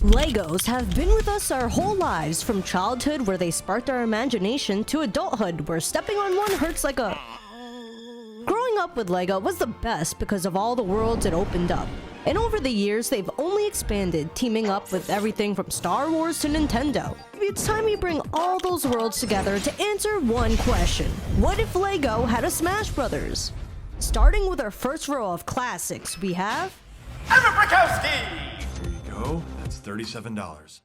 Legos have been with us our whole lives, from childhood where they sparked our imagination to adulthood where stepping on one hurts like a... Growing up with Lego was the best because of all the worlds it opened up. And over the years, they've only expanded, teaming up with everything from Star Wars to Nintendo. It's time we bring all those worlds together to answer one question. What if Lego had a Smash Brothers? Starting with our first row of classics, we have... Emma Brakowski! There you go. That's $37.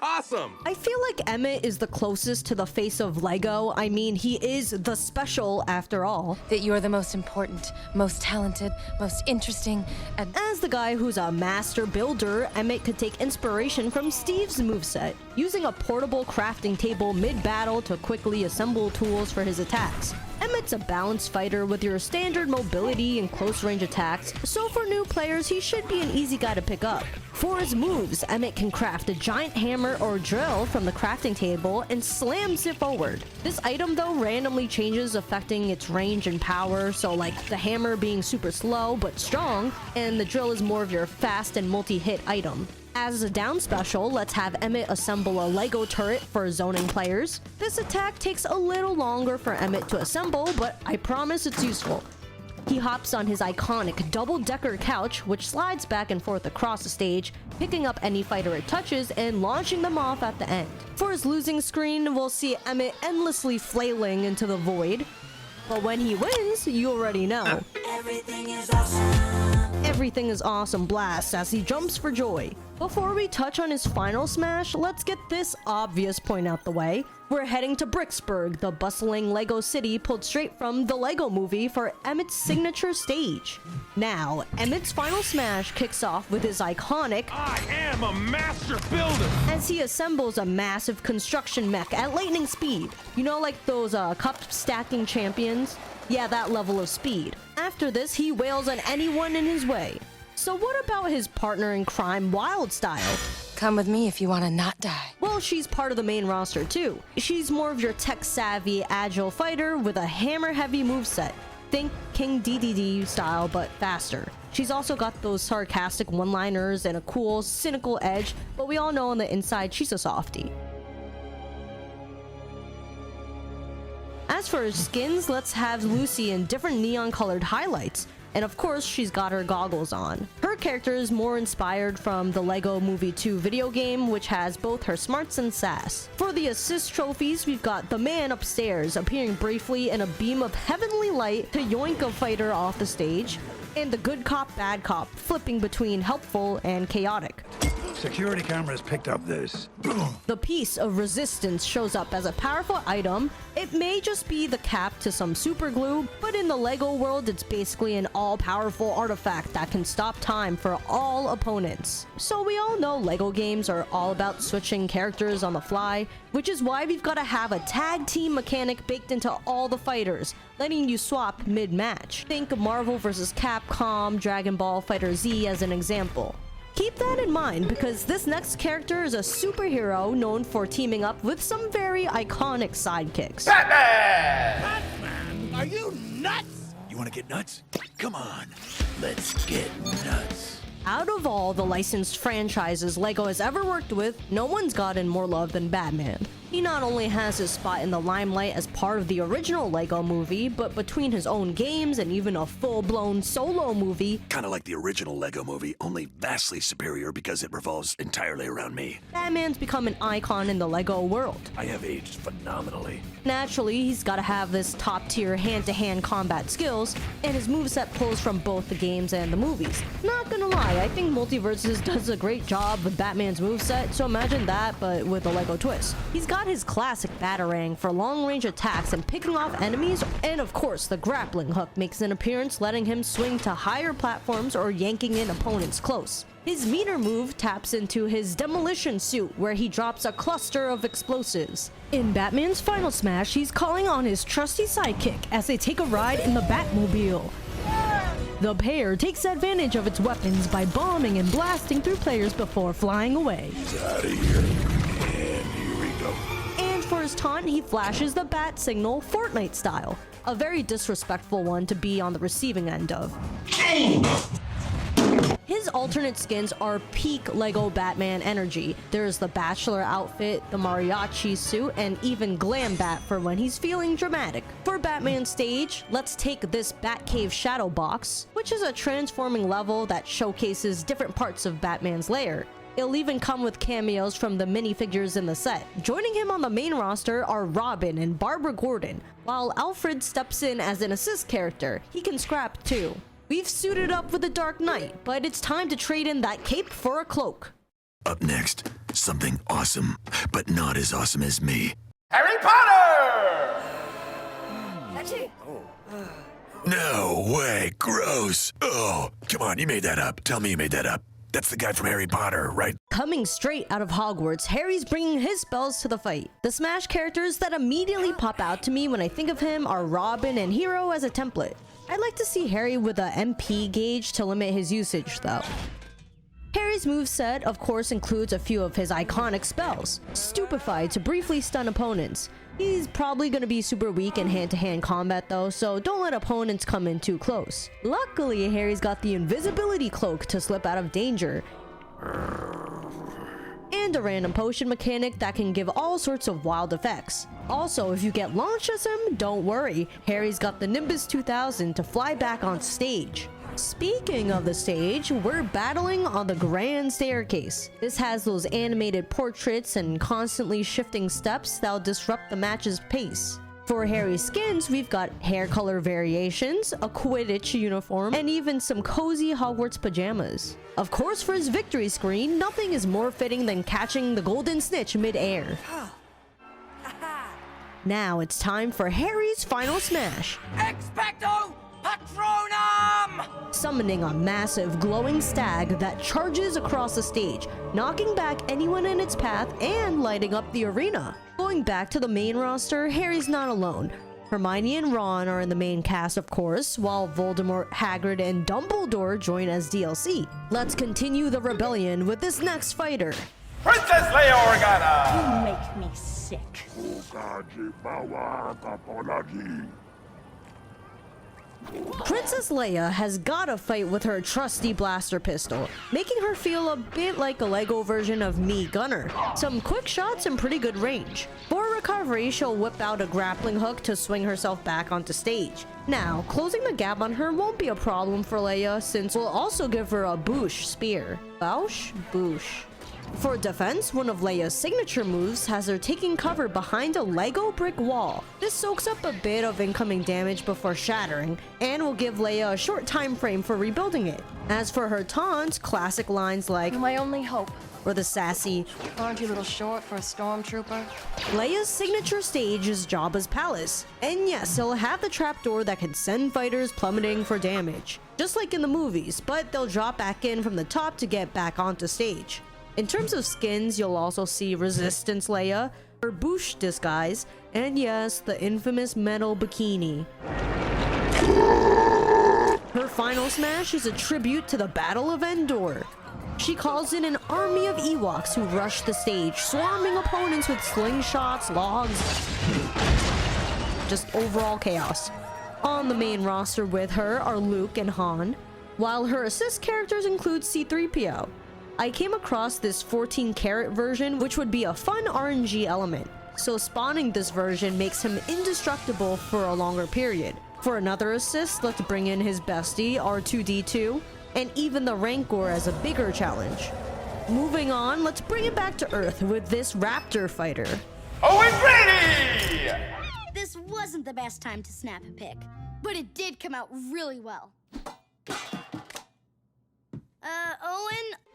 Awesome! I feel like Emmett is the closest to the face of Lego. I mean, he is the special after all. That you're the most important, most talented, most interesting, and... As the guy who's a master builder, Emmett could take inspiration from Steve's moveset, using a portable crafting table mid-battle to quickly assemble tools for his attacks. Emmett's a balanced fighter with your standard mobility and close-range attacks, so for new players, he should be an easy guy to pick up. For his moves, Emmett can craft a giant hammer or drill from the crafting table and slams it forward. This item, though, randomly changes affecting its range and power, so like the hammer being super slow but strong, and the drill is more of your fast and multi-hit item. As a down special, let's have Emmett assemble a Lego turret for zoning players. This attack takes a little longer for Emmett to assemble, but I promise it's useful. He hops on his iconic double-decker couch, which slides back and forth across the stage, picking up any fighter it touches and launching them off at the end. For his losing screen, we'll see Emmett endlessly flailing into the void. But when he wins, you already know. Everything is awesome. Everything is awesome blasts as he jumps for joy. Before we touch on his final smash, let's get this obvious point out the way. We're heading to Bricksburg, the bustling Lego city pulled straight from the Lego movie for Emmett's signature stage. Now, Emmett's final smash kicks off with his iconic I am a master builder! as he assembles a massive construction mech at lightning speed. You know, like those cup stacking champions? Yeah, that level of speed. After this, he wails on anyone in his way. So what about his partner in crime, Wyldstyle? Come with me if you want to not die. Well, she's part of the main roster too. She's more of your tech-savvy, agile fighter with a hammer-heavy moveset. Think King DDD style, but faster. She's also got those sarcastic one-liners and a cool, cynical edge, but we all know on the inside she's a softie. As for her skins, let's have Lucy in different neon-colored highlights. And of course, she's got her goggles on. Her character is more inspired from the Lego Movie 2 video game, which has both her smarts and sass. For the assist trophies, we've got the man upstairs appearing briefly in a beam of heavenly light to yoink a fighter off the stage, and the good cop, bad cop flipping between helpful and chaotic. Security cameras picked up this. The piece of resistance shows up as a powerful item. It may just be the cap to some super glue, but in the Lego world, it's basically an all-powerful artifact that can stop time for all opponents. So we all know Lego games are all about switching characters on the fly, which is why we've got to have a tag team mechanic baked into all the fighters, letting you swap mid-match. Think Marvel vs. Capcom, Dragon Ball FighterZ as an example. Keep that in mind because this next character is a superhero known for teaming up with some very iconic sidekicks. Batman! Batman, are you nuts? You want to get nuts? Come on, let's get nuts. Out of all the licensed franchises Lego has ever worked with, no one's gotten more love than Batman. He not only has his spot in the limelight as part of the original Lego movie, but between his own games and even a full-blown solo movie, Kind of like the original Lego movie, only vastly superior because it revolves entirely around me. Batman's become an icon in the Lego world. I have aged phenomenally. Naturally, he's gotta have this top-tier hand-to-hand combat skills, and his moveset pulls from both the games and the movies. Not gonna lie, I think Multiverses does a great job with Batman's moveset, so imagine that, but with a Lego twist. He's got his classic Batarang for long-range attacks and picking off enemies, and of course, the grappling hook makes an appearance, letting him swing to higher platforms or yanking in opponents close. His meter move taps into his demolition suit, where he drops a cluster of explosives. In Batman's final smash, he's calling on his trusty sidekick as they take a ride in the Batmobile. The pair takes advantage of its weapons by bombing and blasting through players before flying away. He's out of here. And here we go. And for his taunt, he flashes the bat signal Fortnite style, a very disrespectful one to be on the receiving end of. His alternate skins are peak LEGO Batman energy. There's the bachelor outfit, the mariachi suit, and even Glam Bat for when he's feeling dramatic. For Batman stage, let's take this Batcave Shadow Box, which is a transforming level that showcases different parts of Batman's lair. It'll even come with cameos from the minifigures in the set. Joining him on the main roster are Robin and Barbara Gordon, while Alfred steps in as an assist character. He can scrap too. We've suited up with the Dark Knight, but it's time to trade in that cape for a cloak. Up next, something awesome, but not as awesome as me. Harry Potter! No way, gross. Oh, come on, you made that up. Tell me you made that up. That's the guy from Harry Potter, right? Coming straight out of Hogwarts, Harry's bringing his spells to the fight. The Smash characters that immediately pop out to me when I think of him are Robin and Hero as a template. I'd like to see Harry with a MP gauge to limit his usage though. Harry's moveset of course includes a few of his iconic spells. Stupefy to briefly stun opponents. He's probably gonna be super weak in hand-to-hand combat though, so don't let opponents come in too close. Luckily, Harry's got the invisibility cloak to slip out of danger. And a random potion mechanic that can give all sorts of wild effects. Also, if you get launched as him, don't worry. Harry's got the Nimbus 2000 to fly back on stage. Speaking of the stage, we're battling on the Grand Staircase. This has those animated portraits and constantly shifting steps that'll disrupt the match's pace. For Harry's skins, we've got hair color variations, a Quidditch uniform, and even some cozy Hogwarts pajamas. Of course, for his victory screen, nothing is more fitting than catching the golden snitch mid-air. Now it's time for Harry's final smash. Expecto Patronum! Summoning a massive glowing stag that charges across the stage, knocking back anyone in its path and lighting up the arena. Going back to the main roster, Harry's not alone. Hermione and Ron are in the main cast, of course, while Voldemort, Hagrid, and Dumbledore join as DLC. Let's continue the rebellion with this next fighter. Princess Leia Organa! Make me sick. Princess Leia has gotta fight with her trusty blaster pistol, making her feel a bit like a LEGO version of Mii Gunner. Some quick shots and pretty good range. For recovery, she'll whip out a grappling hook to swing herself back onto stage. Now, closing the gap on her won't be a problem for Leia, since we'll also give her a Boosh spear. Bausch? Boosh. For defense, one of Leia's signature moves has her taking cover behind a LEGO brick wall. This soaks up a bit of incoming damage before shattering, and will give Leia a short time frame for rebuilding it. As for her taunts, classic lines like My only hope. or the sassy Aren't you a little short for a stormtrooper? Leia's signature stage is Jabba's palace. And yes, it'll have the trapdoor that can send fighters plummeting for damage. Just like in the movies, but they'll drop back in from the top to get back onto stage. In terms of skins, you'll also see Resistance Leia, her Boosh disguise, and yes, the infamous metal bikini. Her final smash is a tribute to the Battle of Endor. She calls in an army of Ewoks who rush the stage, swarming opponents with slingshots, logs, just overall chaos. On the main roster with her are Luke and Han, while her assist characters include C-3PO. I came across this 14-karat version, which would be a fun RNG element, so spawning this version makes him indestructible for a longer period. For another assist, let's bring in his bestie, R2-D2, and even the Rancor as a bigger challenge. Moving on, let's bring it back to Earth with this Raptor fighter. Owen Grady! This wasn't the best time to snap a pic, but it did come out really well.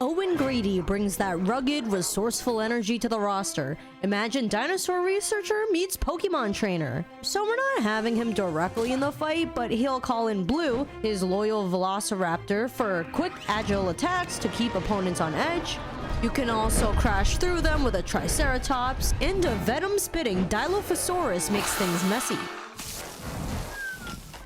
Owen Grady brings that rugged, resourceful energy to the roster. Imagine dinosaur researcher meets Pokemon trainer. So we're not having him directly in the fight, but he'll call in Blue, his loyal Velociraptor, for quick, agile attacks to keep opponents on edge. You can also crash through them with a Triceratops, and a venom-spitting Dilophosaurus makes things messy.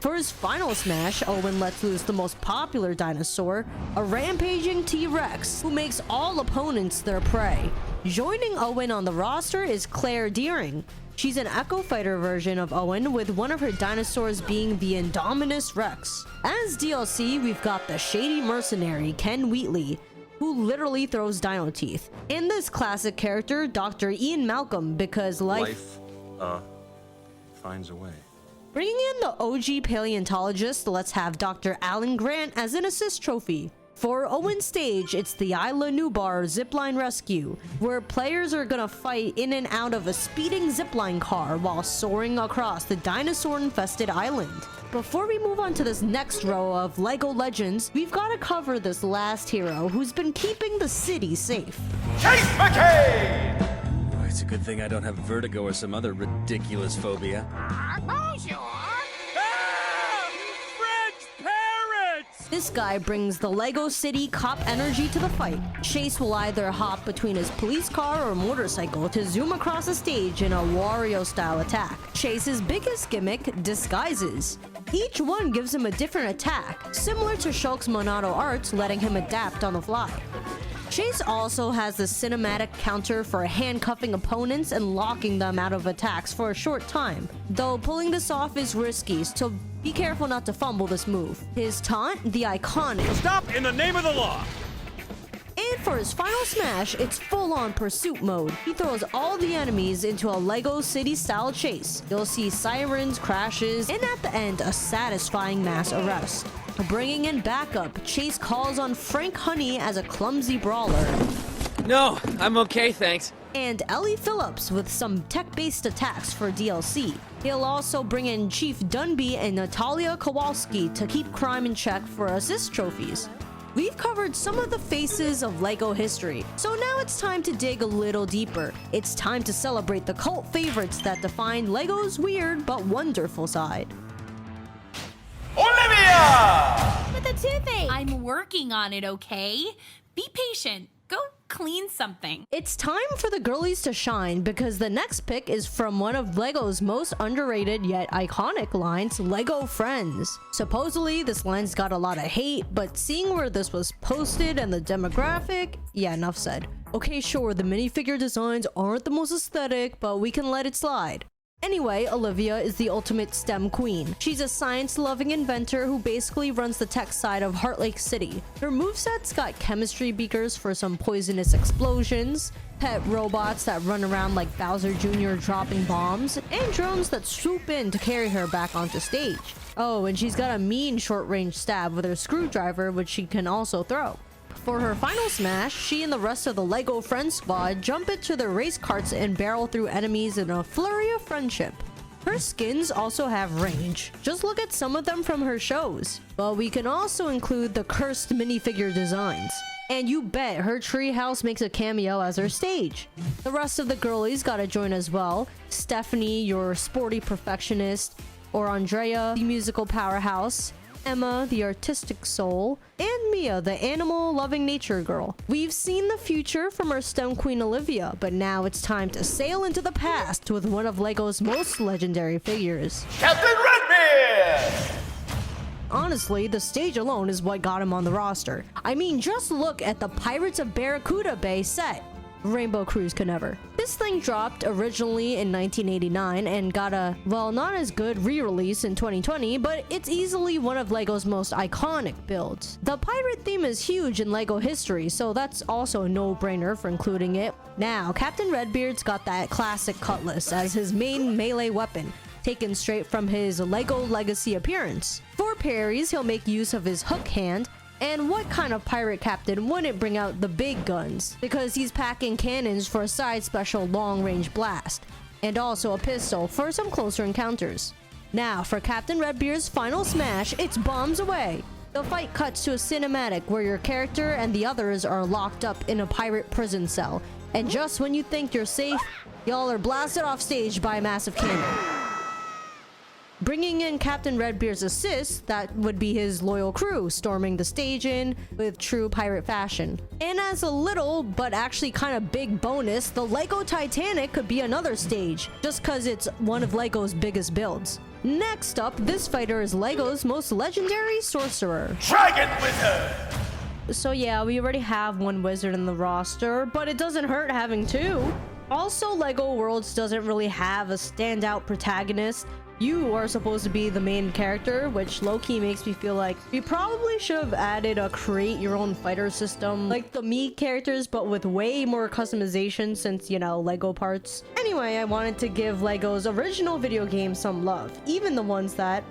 For his final smash, Owen lets loose the most popular dinosaur, a rampaging T-Rex, who makes all opponents their prey. Joining Owen on the roster is Claire Deering. She's an Echo Fighter version of Owen, with one of her dinosaurs being the Indominus Rex. As DLC, we've got the shady mercenary Ken Wheatley, who literally throws dino teeth. And this classic character, Dr. Ian Malcolm, because life finds a way. Bringing in the OG paleontologist, let's have Dr. Alan Grant as an assist trophy. For Owen's stage, it's the Isla Nublar Zipline Rescue, where players are gonna fight in and out of a speeding zipline car while soaring across the dinosaur-infested island. Before we move on to this next row of LEGO Legends, we've gotta cover this last hero who's been keeping the city safe. Chase McCain! Oh, it's a good thing I don't have vertigo or some other ridiculous phobia. This guy brings the LEGO City cop energy to the fight. Chase will either hop between his police car or motorcycle to zoom across the stage in a Wario-style attack. Chase's biggest gimmick, disguises. Each one gives him a different attack, similar to Shulk's Monado Arts, letting him adapt on the fly. Chase also has the cinematic counter for handcuffing opponents and locking them out of attacks for a short time, though pulling this off is risky, so be careful not to fumble this move. His taunt, the iconic. Stop in the name of the law! And for his final smash, it's full-on pursuit mode. He throws all the enemies into a LEGO City-style chase. You'll see sirens, crashes, and at the end, a satisfying mass arrest. Bringing in backup, Chase calls on Frank Honey as a clumsy brawler. No, I'm okay, thanks. And Ellie Phillips with some tech-based attacks for DLC. He'll also bring in Chief Dunby and Natalia Kowalski to keep crime in check for assist trophies. We've covered some of the faces of LEGO history, so now it's time to dig a little deeper. It's time to celebrate the cult favorites that define LEGO's weird but wonderful side. Olivia! But the toothache! I'm working on it, okay? Be patient. Go clean something. It's time for the girlies to shine, because the next pick is from one of LEGO's most underrated yet iconic lines, LEGO Friends. Supposedly, this line's got a lot of hate, but seeing where this was posted and the demographic, yeah, enough said. Okay, sure, the minifigure designs aren't the most aesthetic, but we can let it slide. Anyway, Olivia is the ultimate STEM queen. She's a science-loving inventor who basically runs the tech side of Heart Lake City. Her moveset's got chemistry beakers for some poisonous explosions, pet robots that run around like Bowser Jr. dropping bombs, and drones that swoop in to carry her back onto stage. Oh, and she's got a mean short-range stab with her screwdriver, which she can also throw. For her final smash, she and the rest of the LEGO Friends squad jump into their race carts and barrel through enemies in a flurry of friendship. Her skins also have range. Just look at some of them from her shows. But we can also include the cursed minifigure designs. And you bet her treehouse makes a cameo as her stage. The rest of the girlies gotta join as well. Stephanie, your sporty perfectionist, or Andrea, the musical powerhouse, Emma, the artistic soul, and Mia, the animal-loving nature girl. We've seen the future from our STEM queen Olivia, but now it's time to sail into the past with one of LEGO's most legendary figures. Captain Redbeard! Honestly, the stage alone is what got him on the roster. I mean, just look at the Pirates of Barracuda Bay set. Rainbow Cruise could never. This thing dropped originally in 1989 and got a, well, not as good re-release in 2020, but it's easily one of LEGO's most iconic builds. The pirate theme is huge in LEGO history, so that's also a no-brainer for including it. Now, Captain Redbeard's got that classic cutlass as his main melee weapon, taken straight from his LEGO Legacy appearance. For parries, he'll make use of his hook hand. And what kind of pirate captain wouldn't bring out the big guns? Because he's packing cannons for a side special long-range blast, and also a pistol for some closer encounters. Now, for Captain Redbeard's final smash, it's bombs away! The fight cuts to a cinematic where your character and the others are locked up in a pirate prison cell, and just when you think you're safe, y'all are blasted off stage by a massive cannon. Bringing in Captain Redbeard's assist, that would be his loyal crew, storming the stage in with true pirate fashion. And as a little, but actually kind of big bonus, the LEGO Titanic could be another stage, just cause it's one of LEGO's biggest builds. Next up, this fighter is LEGO's most legendary sorcerer. Dragon Wizard. So yeah, we already have one wizard in the roster, but it doesn't hurt having two. Also, LEGO Worlds doesn't really have a standout protagonist. You are supposed to be the main character, which low-key makes me feel like we probably should have added a create your own fighter system like the Mii characters, but with way more customization since, you know, LEGO parts. Anyway, I wanted to give LEGO's original video games some love, even the ones that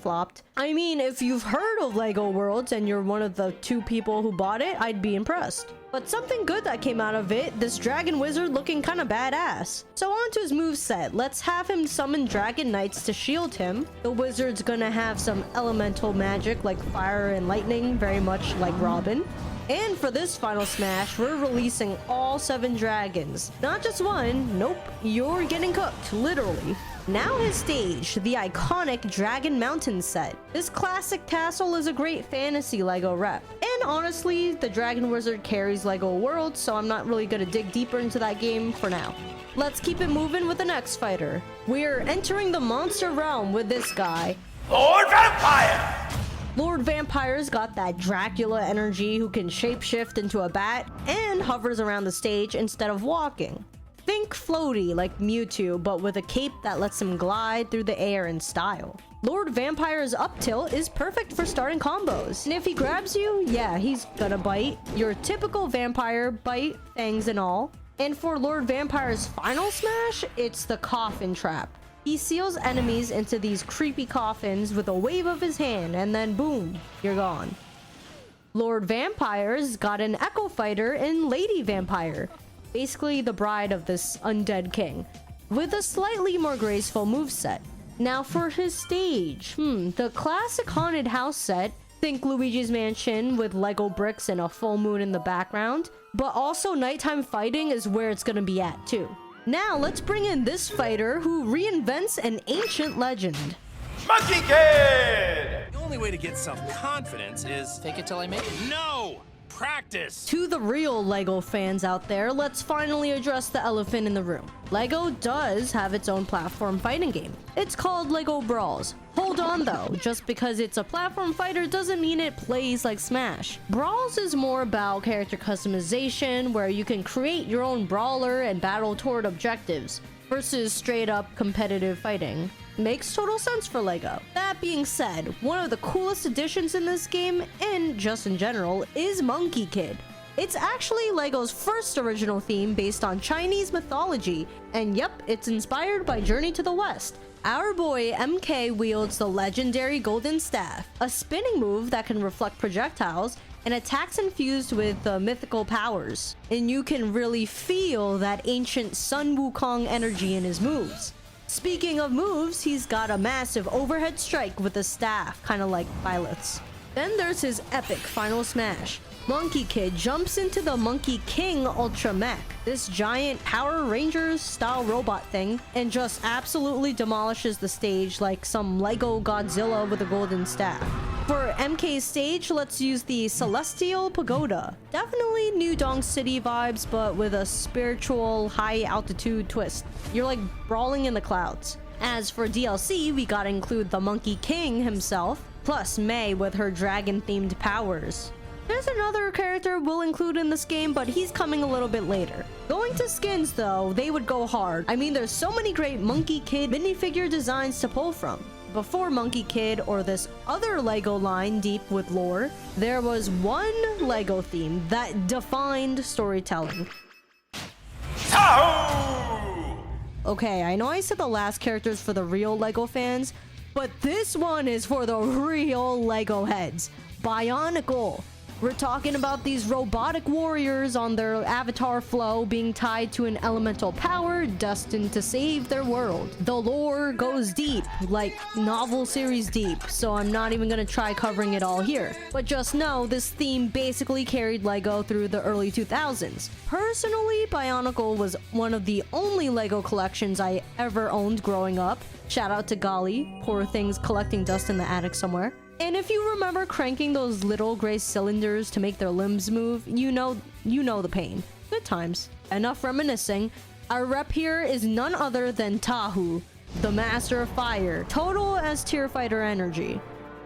flopped. I mean, if you've heard of LEGO Worlds and you're one of the 2 people who bought it, I'd be impressed. But something good that came out of it, this dragon wizard looking kind of badass. So on to his moveset. Let's have him summon dragon knights to shield him. The wizard's gonna have some elemental magic like fire and lightning, very much like Robin. And for this final smash, we're releasing all 7 dragons. Not just one, nope, you're getting cooked, literally. Now his stage, the iconic Dragon Mountain set. This classic castle is a great fantasy LEGO rep. And honestly, the Dragon Wizard carries LEGO Worlds, so I'm not really gonna dig deeper into that game for now. Let's keep it moving with the next fighter. We're entering the monster realm with this guy. Lord Vampire. Lord Vampire's got that Dracula energy who can shapeshift into a bat and hovers around the stage instead of walking. Think floaty like Mewtwo, but with a cape that lets him glide through the air in style. Lord Vampire's up tilt is perfect for starting combos. And if he grabs you, yeah, he's gonna bite. Your typical vampire bite, fangs and all. And for Lord Vampire's final smash, it's the coffin trap. He seals enemies into these creepy coffins with a wave of his hand, and then boom, you're gone. Lord Vampire's got an Echo Fighter in Lady Vampire, basically the bride of this undead king, with a slightly more graceful moveset. Now for his stage, the classic haunted house set, think Luigi's Mansion with Lego bricks and a full moon in the background, but also nighttime fighting is where it's gonna be at too. Now let's bring in this fighter who reinvents an ancient legend. Monkey Kid. The only way to get self-confidence is fake it till I make it. No! Practice! To the real LEGO fans out there, let's finally address the elephant in the room. LEGO does have its own platform fighting game. It's called LEGO Brawls. Hold on though, just because it's a platform fighter doesn't mean it plays like Smash. Brawls is more about character customization, where you can create your own brawler and battle toward objectives, versus straight up competitive fighting. Makes total sense for LEGO. That being said, one of the coolest additions in this game, and just in general, is Monkey Kid. It's actually LEGO's first original theme based on Chinese mythology, and yep, it's inspired by Journey to the West. Our boy MK wields the legendary Golden Staff, a spinning move that can reflect projectiles, and attacks infused with mythical powers. And you can really feel that ancient Sun Wukong energy in his moves. Speaking of moves, he's got a massive overhead strike with a staff, kind of like Byleth's. Then there's his epic final smash. Monkey Kid jumps into the Monkey King Ultra Mech, this giant Power Rangers style robot thing, and just absolutely demolishes the stage like some Lego Godzilla with a golden staff. For MK's stage, let's use the Celestial Pagoda. Definitely New Donk City vibes, but with a spiritual high altitude twist. You're like brawling in the clouds. As for DLC, we gotta include the Monkey King himself, plus May with her dragon-themed powers. There's another character we'll include in this game, but he's coming a little bit later. Going to skins though, they would go hard. I mean, there's so many great Monkey Kid minifigure designs to pull from. Before Monkey Kid or this other LEGO line deep with lore, there was one LEGO theme that defined storytelling. Tahu! Okay, I know I said the last characters for the real LEGO fans, but this one is for the real LEGO heads. Bionicle. We're talking about these robotic warriors on their avatar flow being tied to an elemental power destined to save their world. The lore goes deep, like novel series deep, so I'm not even gonna try covering it all here. But just know this theme basically carried LEGO through the early 2000s. Personally, Bionicle was one of the only LEGO collections I ever owned growing up. Shout out to Golly, poor thing's collecting dust in the attic somewhere. And if you remember cranking those little gray cylinders to make their limbs move, you know the pain. Good times. Enough reminiscing. Our rep here is none other than Tahu. the Master of Fire, total as Tier Fighter energy.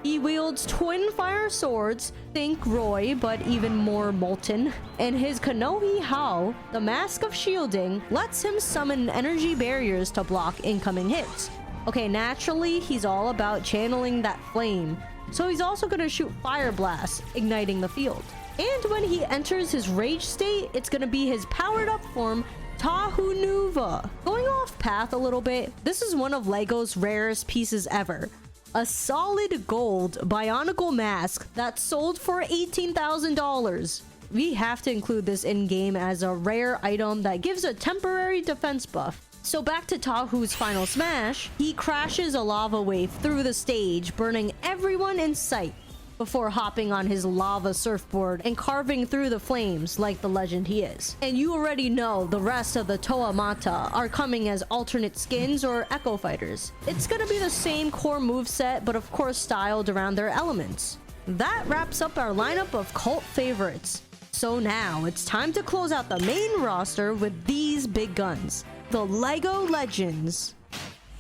He wields twin fire swords, think Roy, but even more molten. And his Konohi Hao, the Mask of Shielding, lets him summon energy barriers to block incoming hits. Okay, naturally, he's all about channeling that flame. So he's also gonna shoot fire blasts, igniting the field. And when he enters his rage state, it's gonna be his powered up form, Tahu Nuva. Going off path a little bit, this is one of LEGO's rarest pieces ever. A solid gold Bionicle mask that sold for $18,000. We have to include this in-game as a rare item that gives a temporary defense buff. So back to Tahu's final smash, he crashes a lava wave through the stage, burning everyone in sight, before hopping on his lava surfboard and carving through the flames like the legend he is. And you already know the rest of the Toamata are coming as alternate skins or Echo Fighters. It's gonna be the same core moveset, but of course styled around their elements. That wraps up our lineup of cult favorites. So now it's time to close out the main roster with these big guns, the LEGO Legends.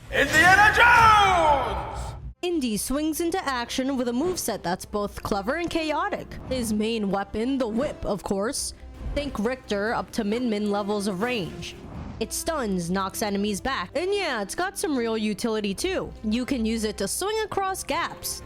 Indiana Jones! Indy swings into action with a moveset that's both clever and chaotic. His main weapon, the whip, of course. Think Richter up to Min levels of range. It stuns, knocks enemies back, and yeah, it's got some real utility too. You can use it to swing across gaps.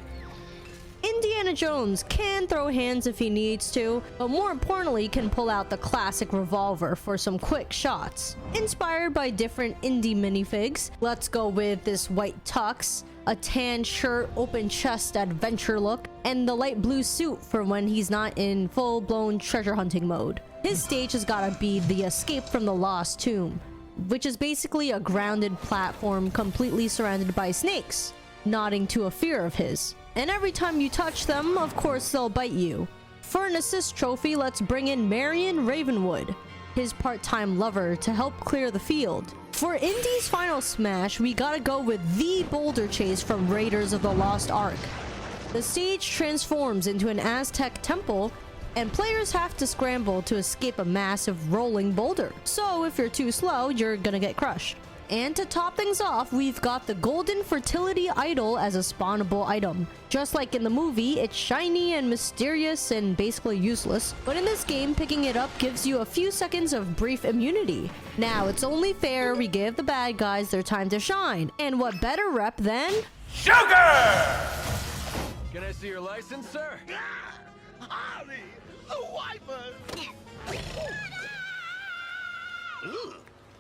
Indiana Jones can throw hands if he needs to, but more importantly can pull out the classic revolver for some quick shots. Inspired by different Indy minifigs, let's go with this white tux, a tan shirt, open chest adventure look, and the light blue suit for when he's not in full-blown treasure hunting mode. His stage has gotta be the Escape from the Lost Tomb, which is basically a grounded platform completely surrounded by snakes, nodding to a fear of his. And every time you touch them, of course they'll bite you. For an assist trophy, let's bring in Marion Ravenwood, his part-time lover, to help clear the field. For Indy's final smash, we gotta go with the boulder chase from Raiders of the Lost Ark. The stage transforms into an Aztec temple, and players have to scramble to escape a massive rolling boulder. So if you're too slow, you're gonna get crushed. And to top things off, we've got the Golden Fertility Idol as a spawnable item. Just like in the movie, it's shiny and mysterious and basically useless, but in this game, picking it up gives you a few seconds of brief immunity. Now, it's only fair we give the bad guys their time to shine, and what better rep than... Joker! Can I see your license, sir? Holly, a wiper!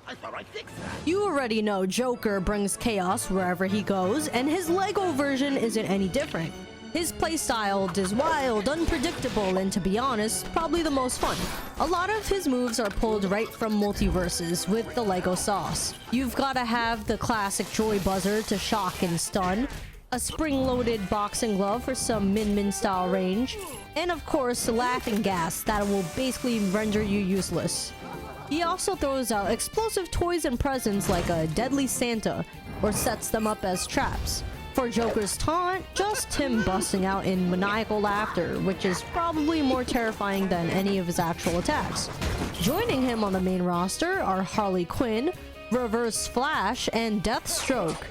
I thought I fixed that. You already know Joker brings chaos wherever he goes, and his LEGO version isn't any different. His playstyle is wild, unpredictable, and to be honest, probably the most fun. A lot of his moves are pulled right from multiverses with the LEGO sauce. You've gotta have the classic Joy Buzzer to shock and stun, a spring-loaded boxing glove for some Min style range, and of course the laughing gas that will basically render you useless. He also throws out explosive toys and presents like a deadly Santa, or sets them up as traps. For Joker's taunt, just him busting out in maniacal laughter, which is probably more terrifying than any of his actual attacks. Joining him on the main roster are Harley Quinn, Reverse Flash, and Deathstroke.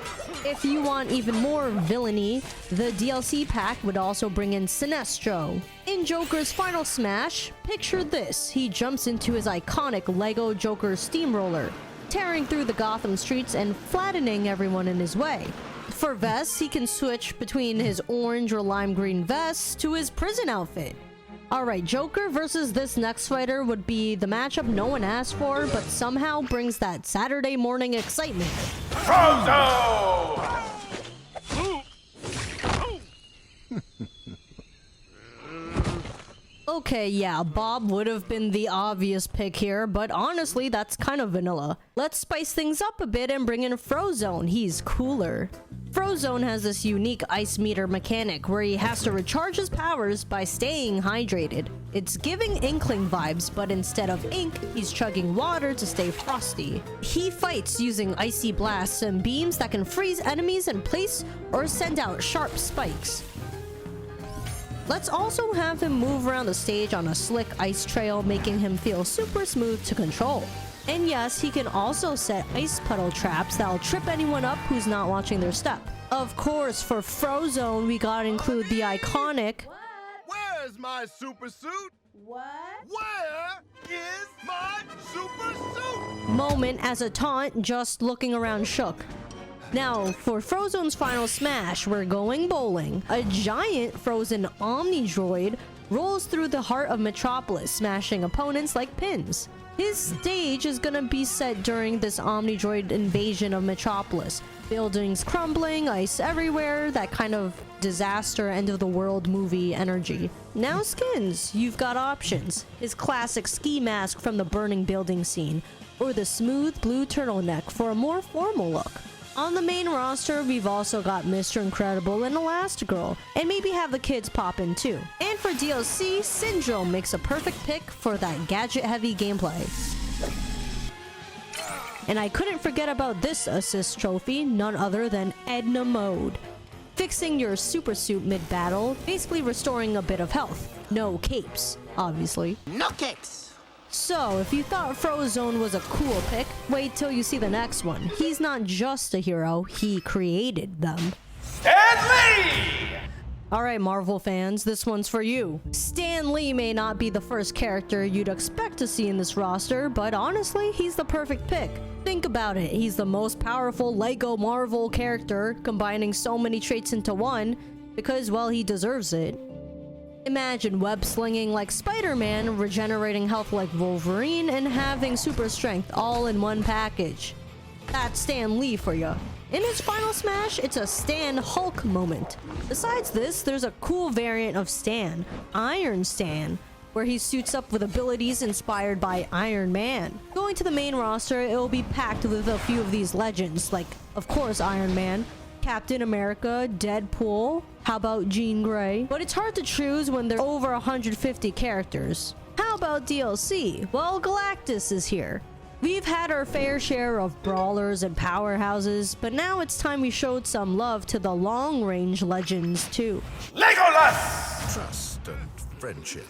If you want even more villainy, the DLC pack would also bring in Sinestro. In Joker's final smash, picture this: he jumps into his iconic LEGO Joker Steamroller, tearing through the Gotham streets and flattening everyone in his way. For vests, he can switch between his orange or lime green vest to his prison outfit. Alright, Joker versus this next fighter would be the matchup no one asked for, but somehow brings that Saturday morning excitement. Frozo! Okay, yeah, Bob would have been the obvious pick here, but honestly, that's kind of vanilla. Let's spice things up a bit and bring in Frozone. He's cooler. Frozone has this unique ice meter mechanic where he has to recharge his powers by staying hydrated. It's giving Inkling vibes, but instead of ink, he's chugging water to stay frosty. He fights using icy blasts and beams that can freeze enemies in place or send out sharp spikes. Let's also have him move around the stage on a slick ice trail, making him feel super smooth to control. And yes, he can also set ice puddle traps that'll trip anyone up who's not watching their step. Of course, for Frozone, we gotta include the iconic Where's my super suit? What? Where is my super suit? moment as a taunt, just looking around shook. Now, for Frozone's final smash, we're going bowling. A giant frozen Omnidroid rolls through the heart of Metropolis, smashing opponents like pins. His stage is gonna be set during this Omnidroid invasion of Metropolis. Buildings crumbling, ice everywhere, that kind of disaster end of the world movie energy. Now skins, you've got options. His classic ski mask from the burning building scene, or the smooth blue turtleneck for a more formal look. On the main roster, we've also got Mr. Incredible and Elastigirl, and maybe have the kids pop in too. And for DLC, Syndrome makes a perfect pick for that gadget-heavy gameplay. And I couldn't forget about this assist trophy, none other than Edna Mode. Fixing your super suit mid-battle, basically restoring a bit of health. No capes, obviously. No cakes. So, if you thought Frozone was a cool pick, wait till you see the next one. He's not just a hero, he created them. Stan Lee! Alright, Marvel fans, this one's for you. Stan Lee may not be the first character you'd expect to see in this roster, but honestly, he's the perfect pick. Think about it, he's the most powerful LEGO Marvel character, combining so many traits into one, because, well, he deserves it. Imagine web slinging like Spider-Man, regenerating health like Wolverine, and having super strength all in one package. That's Stan Lee for ya. In his final smash, it's a Stan Hulk moment. Besides this, there's a cool variant of Stan, Iron Stan, where he suits up with abilities inspired by Iron Man. Going to the main roster, it will be packed with a few of these legends, like, of course, Iron Man, Captain America, Deadpool, how about Jean Grey? But it's hard to choose when there are over 150 characters. How about DLC? Well, Galactus is here. We've had our fair share of brawlers and powerhouses, but now it's time we showed some love to the long-range legends too. Legolas! Trust and friendship.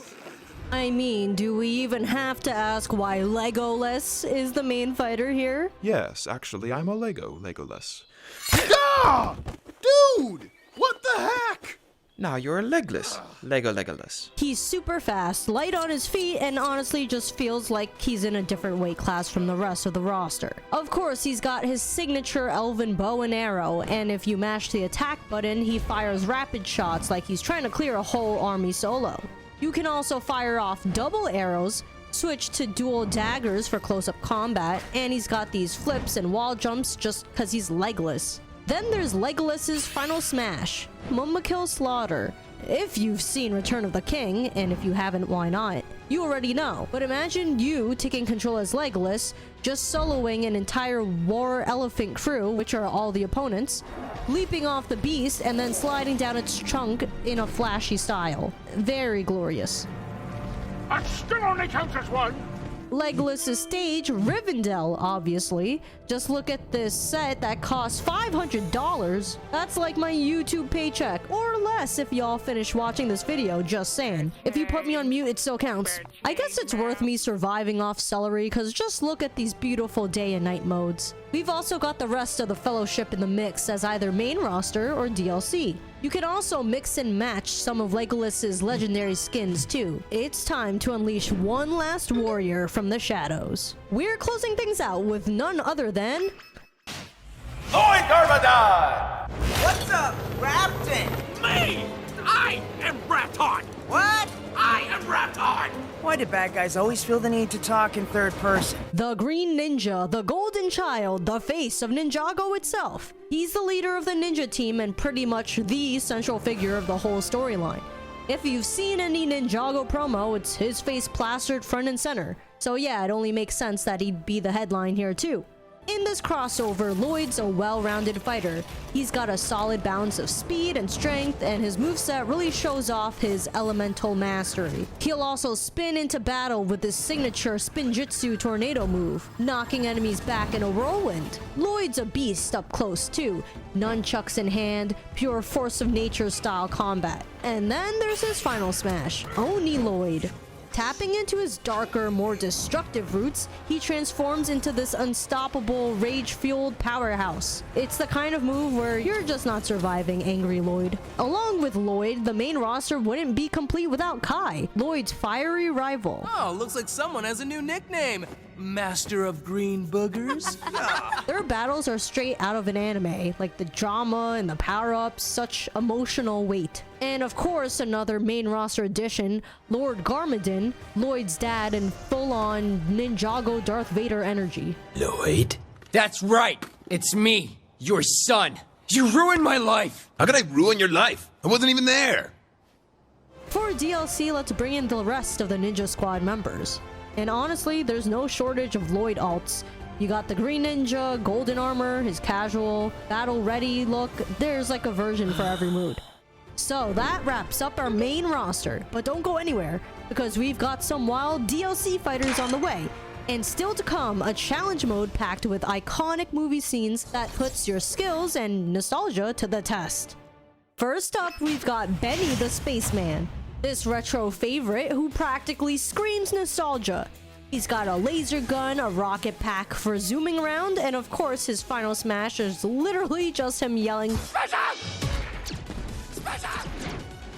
I mean, do we even have to ask why Legolas is the main fighter here? Yes, actually, I'm a Legolas. Ah! Dude! What the heck? Now you're a legless. Legolas. He's super fast, light on his feet, and honestly just feels like he's in a different weight class from the rest of the roster. Of course, he's got his signature elven bow and arrow, and if you mash the attack button, he fires rapid shots like he's trying to clear a whole army solo. You can also fire off double arrows, switch to dual daggers for close-up combat, and he's got these flips and wall jumps just because he's legless. Then there's Legolas's final smash, Mumakil Slaughter. If you've seen Return of the King, and if you haven't, why not? You already know. But imagine you taking control as Legolas, just soloing an entire war elephant crew, which are all the opponents, leaping off the beast, and then sliding down its trunk in a flashy style. Very glorious. I still only counts as one. Legolas's stage, Rivendell, obviously. Just look at this set that costs $500. That's like my YouTube paycheck, or less if y'all finish watching this video, just saying. If you put me on mute, it still counts. I guess it's worth me surviving off celery, because just look at these beautiful day and night modes. We've also got the rest of the Fellowship in the mix as either main roster or DLC. You can also mix and match some of Legolas's legendary skins too. It's time to unleash one last warrior from the shadows. We're closing things out with none other than Lloyd Garmadon! What's up, Raptor? Me! I am Raptor! What? I am Raptor! Why do bad guys always feel the need to talk in third person? the Green Ninja, the Golden Child, the face of Ninjago itself. He's the leader of the ninja team and pretty much the central figure of the whole storyline. If you've seen any Ninjago promo, it's his face plastered front and center. So yeah, it only makes sense that he'd be the headline here too. In this crossover, Lloyd's a well-rounded fighter. He's got a solid balance of speed and strength, and his moveset really shows off his elemental mastery. He'll also spin into battle with his signature Spinjitzu tornado move, knocking enemies back in a whirlwind. Lloyd's a beast up close too, nunchucks in hand, pure force of nature style combat. And then there's his final smash, Oni Lloyd. Tapping into his darker, more destructive roots, he transforms into this unstoppable, rage-fueled powerhouse. It's the kind of move where you're just not surviving Angry Lloyd. Along with Lloyd, the main roster wouldn't be complete without Kai, Lloyd's fiery rival. Oh, looks like someone has a new nickname. Master of Green Boogers? Their battles are straight out of an anime, like the drama and the power-ups, such emotional weight. And of course, another main roster addition, Lord Garmadon, Lloyd's dad in full-on Ninjago Darth Vader energy. Lloyd? That's right. It's me, your son. You ruined my life. How could I ruin your life? I wasn't even there. For DLC, let's bring in the rest of the Ninja Squad members. And honestly, there's no shortage of Lloyd alts. You got the Green Ninja, Golden Armor, his casual, battle ready look. There's like a version for every mood. So that wraps up our main roster, but don't go anywhere because we've got some wild DLC fighters on the way. And still to come, a challenge mode packed with iconic movie scenes that puts your skills and nostalgia to the test. First up, we've got Benny the Spaceman. This retro favorite who practically screams nostalgia. He's got a laser gun, a rocket pack for zooming around, and of course his final smash is literally just him yelling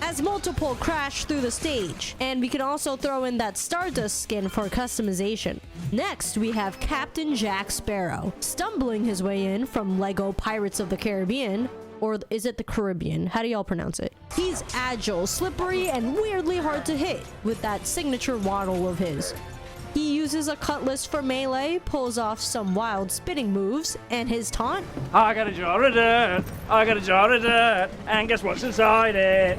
as multiple crash through the stage. And we can also throw in that Stardust skin for customization. Next, we have Captain Jack Sparrow, stumbling his way in from LEGO Pirates of the Caribbean. Or is it the Caribbean? How do y'all pronounce it? He's agile, slippery, and weirdly hard to hit with that signature waddle of his. He uses a cutlass for melee, pulls off some wild spinning moves, and his taunt? I got a jar of dirt, I got a jar of dirt, and guess what's inside it?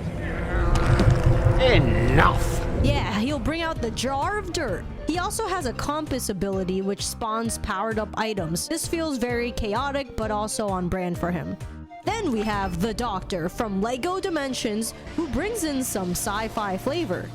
Enough! Yeah, he'll bring out the jar of dirt. He also has a compass ability which spawns powered up items. This feels very chaotic, but also on brand for him. Then we have the Doctor from LEGO Dimensions, who brings in some sci-fi flavor.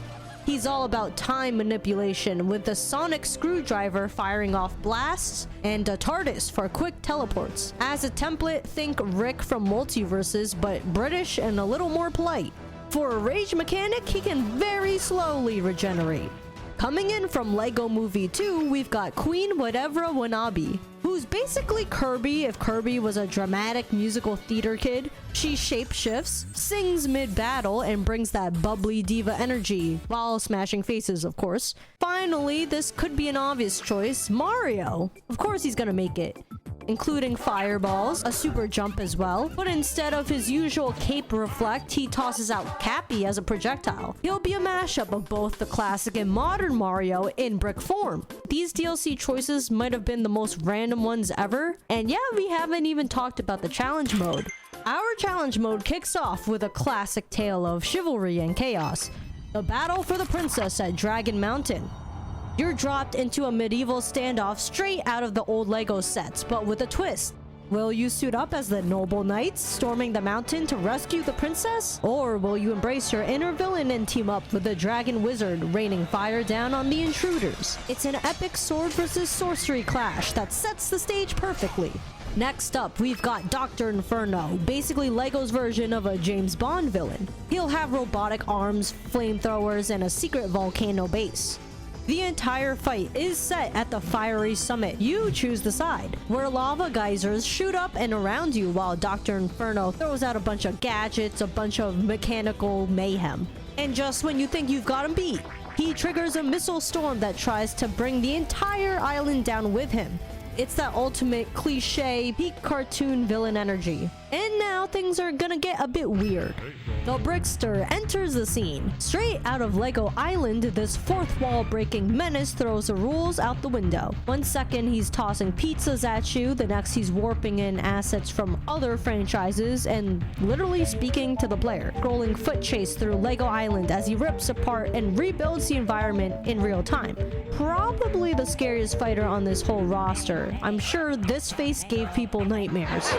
He's all about time manipulation with the sonic screwdriver firing off blasts and a TARDIS for quick teleports. As a template, think Rick from Multiverses, but British and a little more polite. For a rage mechanic, he can very slowly regenerate. Coming in from LEGO Movie 2, we've got Queen Whatever Wanabe, who's basically Kirby if Kirby was a dramatic musical theater kid. She shapeshifts, sings mid-battle, and brings that bubbly diva energy, while smashing faces, of course. Finally, this could be an obvious choice, Mario. Of course he's gonna make it, including fireballs, a super jump as well. But instead of his usual cape reflect, he tosses out Cappy as a projectile. He'll be a mashup of both the classic and modern Mario in brick form. These DLC choices might have been the most random ones ever. And yeah, we haven't even talked about the challenge mode. Our challenge mode kicks off with a classic tale of chivalry and chaos. The battle for the princess at Dragon Mountain. You're dropped into a medieval standoff straight out of the old LEGO sets, but with a twist. Will you suit up as the noble knights storming the mountain to rescue the princess? Or will you embrace your inner villain and team up with the dragon wizard raining fire down on the intruders? It's an epic sword versus sorcery clash that sets the stage perfectly. Next up, we've got Dr. Inferno, basically LEGO's version of a James Bond villain. He'll have robotic arms, flamethrowers, and a secret volcano base. The entire fight is set at the Fiery Summit. You choose the side, where lava geysers shoot up and around you while Dr. Inferno throws out a bunch of gadgets, a bunch of mechanical mayhem. And just when you think you've got him beat, he triggers a missile storm that tries to bring the entire island down with him. It's that ultimate cliche, peak cartoon villain energy. And now things are gonna get a bit weird. The Brickster enters the scene. Straight out of LEGO Island, this fourth wall breaking menace throws the rules out the window. 1 second he's tossing pizzas at you, the next he's warping in assets from other franchises and literally speaking to the player. Scrolling foot chase through LEGO Island as he rips apart and rebuilds the environment in real time. Probably the scariest fighter on this whole roster. I'm sure this face gave people nightmares.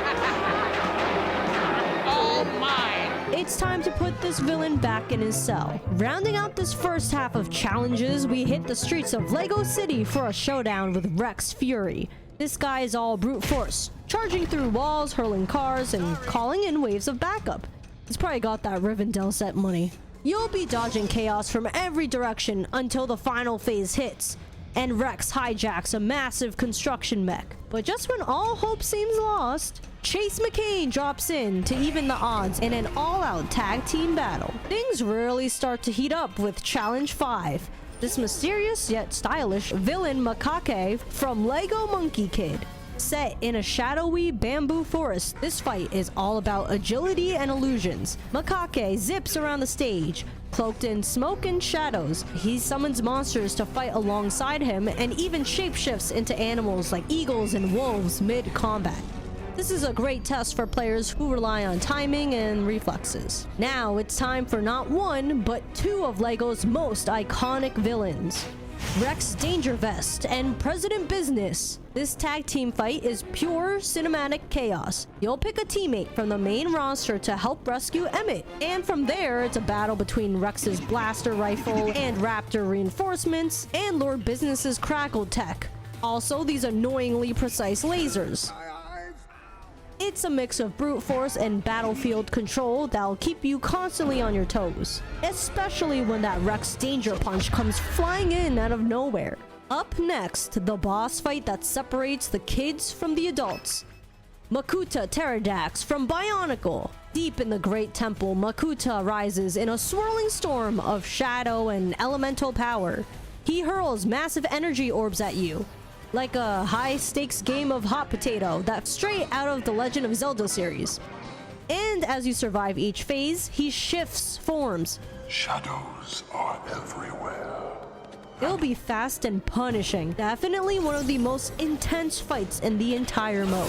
It's time to put this villain back in his cell. Rounding out this first half of challenges, we hit the streets of LEGO City for a showdown with Rex Fury. This guy is all brute force, charging through walls, hurling cars, and calling in waves of backup. He's probably got that Rivendell set money. You'll be dodging chaos from every direction until the final phase hits, and Rex hijacks a massive construction mech. But just when all hope seems lost, Chase McCain drops in to even the odds in an all-out tag team battle. Things really start to heat up with Challenge 5. This mysterious yet stylish villain Macaque from Lego Monkey Kid. Set in a shadowy bamboo forest, this fight is all about agility and illusions. Macaque zips around the stage, cloaked in smoke and shadows. He summons monsters to fight alongside him and even shapeshifts into animals like eagles and wolves mid-combat. This is a great test for players who rely on timing and reflexes. Now it's time for not one, but two of LEGO's most iconic villains. Rex Danger Vest and President Business. This tag team fight is pure cinematic chaos. You'll pick a teammate from the main roster to help rescue Emmett, and from there it's a battle between Rex's blaster rifle and Raptor reinforcements and Lord Business's crackle tech. Also, these annoyingly precise lasers. It's a mix of brute force and battlefield control that'll keep you constantly on your toes, especially when that Rex Danger Punch comes flying in out of nowhere. Up next, the boss fight that separates the kids from the adults. Makuta Pterodax from Bionicle. Deep in the Great Temple, Makuta rises in a swirling storm of shadow and elemental power. He hurls massive energy orbs at you, like a high-stakes game of hot potato that's straight out of the Legend of Zelda series. And as you survive each phase, he shifts forms. Shadows are everywhere. It'll be fast and punishing. Definitely one of the most intense fights in the entire mode.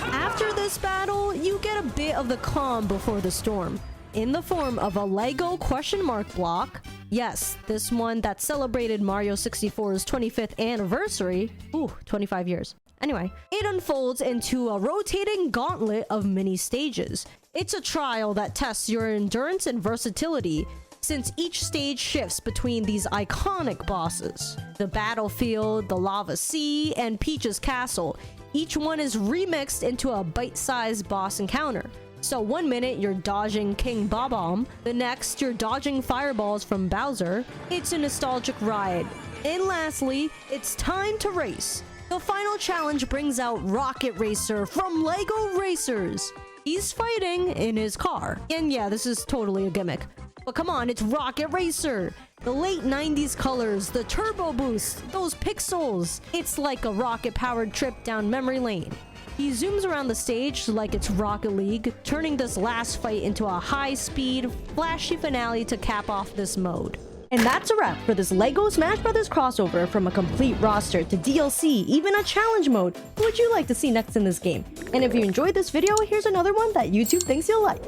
After this battle, you get a bit of the calm before the storm, in the form of a LEGO question mark block. Yes, this one that celebrated Mario 64's 25th anniversary. Ooh, 25 years. Anyway, it unfolds into a rotating gauntlet of mini stages. It's a trial that tests your endurance and versatility, since each stage shifts between these iconic bosses. The battlefield, the lava sea, and Peach's castle. Each one is remixed into a bite-sized boss encounter. So 1 minute you're dodging King Bob-omb, the next you're dodging fireballs from Bowser. It's a nostalgic ride. And lastly, it's time to race. The final challenge brings out Rocket Racer from LEGO Racers. He's fighting in his car. And yeah, this is totally a gimmick. But come on, it's Rocket Racer. The late 90s colors, the turbo boost, those pixels. It's like a rocket-powered trip down memory lane. He zooms around the stage like it's Rocket League, turning this last fight into a high-speed, flashy finale to cap off this mode. And that's a wrap for this LEGO Smash Bros. Crossover. From a complete roster to DLC, even a challenge mode. What would you like to see next in this game? And if you enjoyed this video, here's another one that YouTube thinks you'll like.